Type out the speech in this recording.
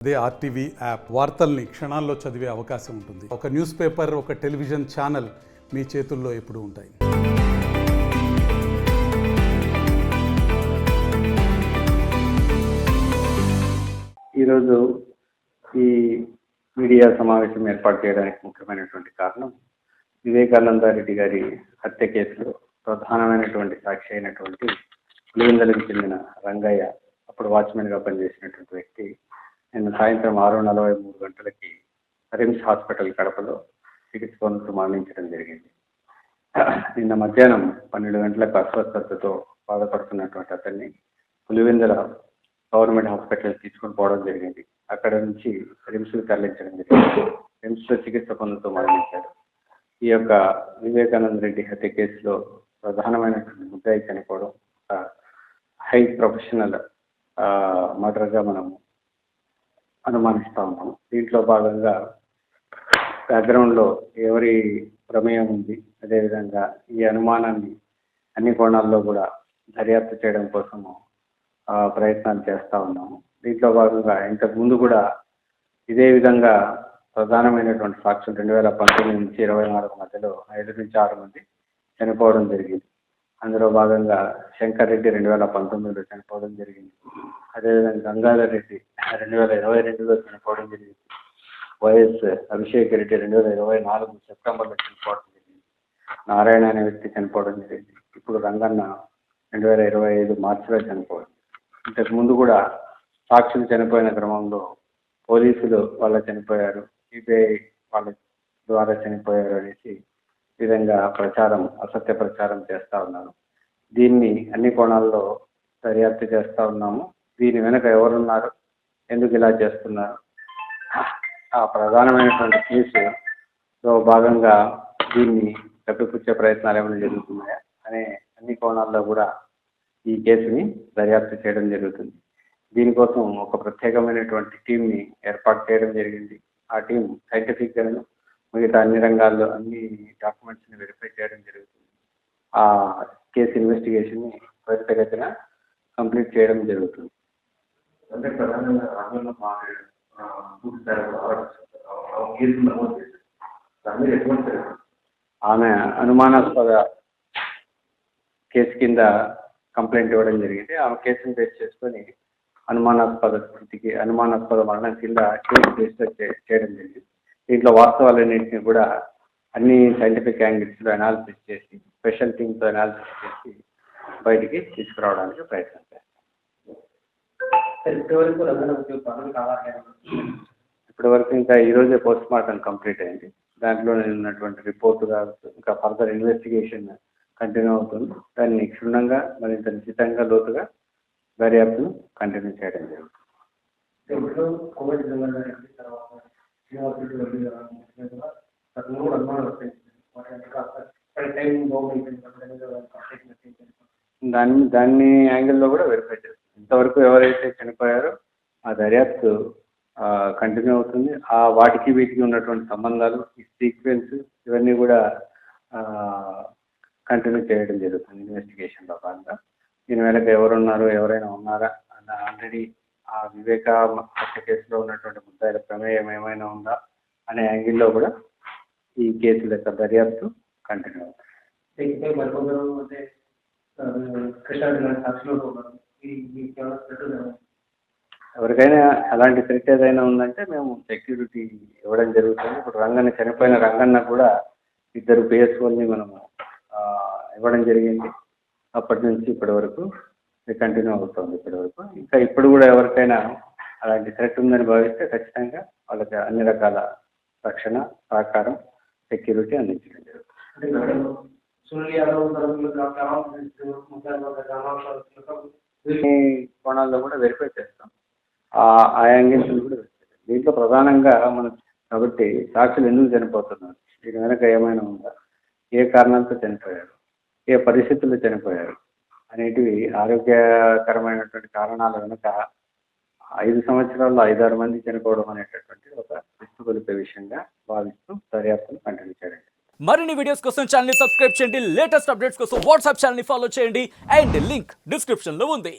అదే RTV app వార్తల్ని క్షణాల్లో చదివే అవకాశం ఉంటుంది. ఒక న్యూస్ పేపర్, ఒక టెలివిజన్ ఛానల్ మీ చేతుల్లో ఎప్పుడూ ఉంటాయి. ఈరోజు ఈ మీడియా సమావేశం ఏర్పాటు చేయడానికి ముఖ్యమైనటువంటి కారణం వివేకానందరెడ్డి గారి హత్య కేసులో ప్రధానమైనటువంటి సాక్షి అయినటువంటి పులివెందులకు చెందిన రంగయ్య, అప్పుడు వాచ్మెన్గా పనిచేసినటువంటి వ్యక్తి, నిన్న సాయంత్రం 6:43 గంటలకి రిమ్స్ హాస్పిటల్ కడపలో చికిత్స పొందుతూ మరణించడం జరిగింది. నిన్న మధ్యాహ్నం 12 గంటలకు అస్వస్థతతో బాధపడుతున్నటువంటి అతన్ని పులివెందుల గవర్నమెంట్ హాస్పిటల్ తీసుకొని పోవడం జరిగింది. అక్కడ నుంచి రిమ్స్కి తరలించడం జరిగింది. రిమ్స్లో చికిత్స పొందుతూ మరణించారు. ఈ యొక్క వివేకానంద రెడ్డి హత్య కేసులో ప్రధానమైనటువంటి ముద్దాయి చనిపోవడం హై ప్రొఫెషనల్ మర్డర్గా మనము అనుమానిస్తూ ఉన్నాము. దీంట్లో భాగంగా బ్యాక్గ్రౌండ్లో ఎవరి ప్రమేయం ఉంది, అదేవిధంగా ఈ అనుమానాన్ని అన్ని కోణాల్లో కూడా దర్యాప్తు చేయడం కోసము ప్రయత్నాలు చేస్తూ ఉన్నాము. దీంట్లో భాగంగా ఇంతకు ముందు కూడా ఇదే విధంగా ప్రధానమైనటువంటి సాక్ష్యం 2019 నుంచి 24 మధ్యలో 5 నుంచి 6 మంది చనిపోవడం జరిగింది. అందులో భాగంగా శంకర్ రెడ్డి 2019లో చనిపోవడం జరిగింది. అదేవిధంగా గంగాధర్ రెడ్డి 2022లో చనిపోవడం జరిగింది. వైఎస్ అభిషేక్ రెడ్డి 2024 సెప్టెంబర్లో చనిపోవడం జరిగింది. నారాయణ అనే వ్యక్తి చనిపోవడం జరిగింది. ఇప్పుడు రంగన్న 2025 మార్చిలో చనిపోవడం. ఇంతకు ముందు కూడా సాక్షులు చనిపోయిన క్రమంలో పోలీసులు వాళ్ళ చనిపోయారు, సిబిఐ వాళ్ళ ద్వారా చనిపోయారు అనేసి ఈ విధంగా అసత్య ప్రచారం చేస్తూ ఉన్నారు. దీన్ని అన్ని కోణాల్లో దర్యాప్తు చేస్తూ ఉన్నాము. దీని వెనుక ఎవరున్నారు, ఎందుకు ఇలా చేస్తున్నారు, ఆ ప్రధానమైనటువంటి కేసులో భాగంగా దీన్ని కప్పిపుచ్చే ప్రయత్నాలు ఏమైనా జరుగుతున్నాయా అనే అన్ని కోణాల్లో కూడా ఈ కేసుని దర్యాప్తు చేయడం జరుగుతుంది. దీనికోసం ఒక ప్రత్యేకమైనటువంటి టీంని ఏర్పాటు చేయడం జరిగింది. ఆ టీం సైంటిఫిక్గాను మిగతా అన్ని రంగాల్లో అన్ని డాక్యుమెంట్స్ని వెరిఫై చేయడం జరుగుతుంది. ఆ కేసు ఇన్వెస్టిగేషన్ని త్వరితగతిన కంప్లీట్ చేయడం జరుగుతుంది. అంటే ప్రధానంగా ఆమె అనుమానాస్పద కేసు కింద కంప్లైంట్ ఇవ్వడం జరిగింది. ఆమె కేసును బేస్ చేసుకొని అనుమానాస్పద మరణం కింద కేసు రిజిస్టర్ చేయడం జరిగింది. దీంట్లో వాస్తవాలన్నింటినీ కూడా అన్ని సైంటిఫిక్ యాంగిల్స్లో అనాలిసిస్ చేసి స్పెషల్ టీమ్తో అనాలిసిస్ చేసి బయటికి తీసుకురావడానికి ప్రయత్నం చేస్తాం. ఇప్పటివరకు ఇంకా ఈరోజే పోస్ట్ మార్టం కంప్లీట్ అయింది. దాంట్లో ఉన్నటువంటి రిపోర్టుగా ఇంకా ఫర్దర్ ఇన్వెస్టిగేషన్ కంటిన్యూ అవుతుంది. దాన్ని క్షుణ్ణంగా మరింత నిశ్చితంగా లోతుగా దర్యాప్తును కంటిన్యూ చేయడం జరుగుతుంది. దాన్ని యాంగిల్లో కూడా వెరిఫై చేస్తాం. ఇంతవరకు ఎవరైతే చనిపోయారో ఆ దర్యాప్తు కంటిన్యూ అవుతుంది. వాటికి వీటికి ఉన్నటువంటి సంబంధాలు, ఈ సీక్వెన్స్ ఇవన్నీ కూడా కంటిన్యూ చేయడం జరుగుతుంది ఇన్వెస్టిగేషన్లో భాగంగా. దీని వెనక ఎవరున్నారు, ఎవరైనా ఉన్నారా అన్న ఆల్రెడీ ఆ వివేక హత్య కేసులో ఉన్నటువంటి ముద్దాయిల ప్రమేయం ఏమైనా ఉందా అనే యాంగిల్లో కూడా ఈ కేసుల యొక్క దర్యాప్తు కంటిన్యూ అవుతుంది. ఎవరికైనా అలాంటి థ్రెట్ ఏదైనా ఉందంటే మేము సెక్యూరిటీ ఇవ్వడం జరుగుతుంది. ఇప్పుడు చనిపోయిన రంగన్న కూడా 2 PSOల్ని మనము ఇవ్వడం జరిగింది. అప్పటి నుంచి ఇప్పటి వరకు కంటిన్యూ అవుతుంది. ఇంకా ఇప్పుడు కూడా ఎవరికైనా అలాంటి థ్రెట్ ఉందని భావిస్తే ఖచ్చితంగా వాళ్ళకి అన్ని రకాల రక్షణ, సహకారం, సెక్యూరిటీ అందించడం జరుగుతుంది. ఈ కోణాల్లో కూడా వెరిఫై చేస్తాం. ఆ యాంగిల్స్ కూడా వెరిఫై చేస్తాం. దీంట్లో ప్రధానంగా కాబట్టి సాక్షులు ఎందుకు చనిపోతున్నారు, దీని వెనక ఏమైనా ఉందా, ఏ కారణాలతో చనిపోయారు, ఏ పరిస్థితుల్లో చనిపోయారు అనేటివి ఆరోగ్యకరమైనటువంటి కారణాల వెనుక 5 సంవత్సరాల్లో 5-6 మంది చనిపోవడం అనేటటువంటి ఒక విస్తుగొలిపే విషయంగా భావిస్తూ దర్యాప్తును కంటిన్యూ చేయడం. మరిన్ని వీడియోస్ కోసం ఛానల్ ని సబ్స్క్రైబ్ చేయండి. లేటెస్ట్ అప్డేట్స్ కోసం వాట్సాప్ ఛానల్ ని ఫాలో చేయండి. అండ్ లింక్ డిస్క్రిప్షన్ లో ఉంది.